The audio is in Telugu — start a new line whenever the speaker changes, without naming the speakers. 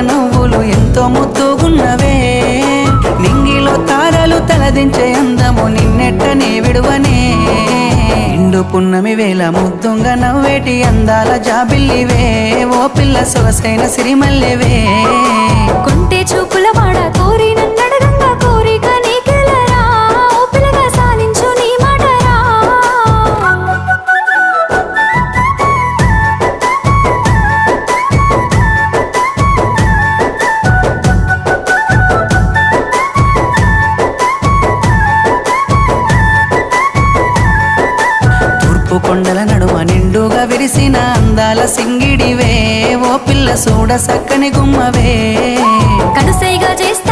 నువ్వులు ఎంతో ముద్దుగున్నవే నింగిలో తారలు తలదించే అందము నిన్నెట్టనే విడువనే ఇండు పున్నమి వేళ ముద్దుంగా నవ్వేటి అందాల జాబిల్లివే ఓ పిల్ల సొగసైన సిరిమల్లెవే
కొంటే చూపుల వాడ కోరి నన్నడగంగా కోరిక నీకెలరా ఓ పిల్లగా సాధించు నీ మాటరా
తూర్పు కొండల నడుమ నిండుగా విరిసిన అందాల సింగిడివే ఓ పిల్ల చూడ సక్కని గుమ్మవే
కనుసైగా చేస్తే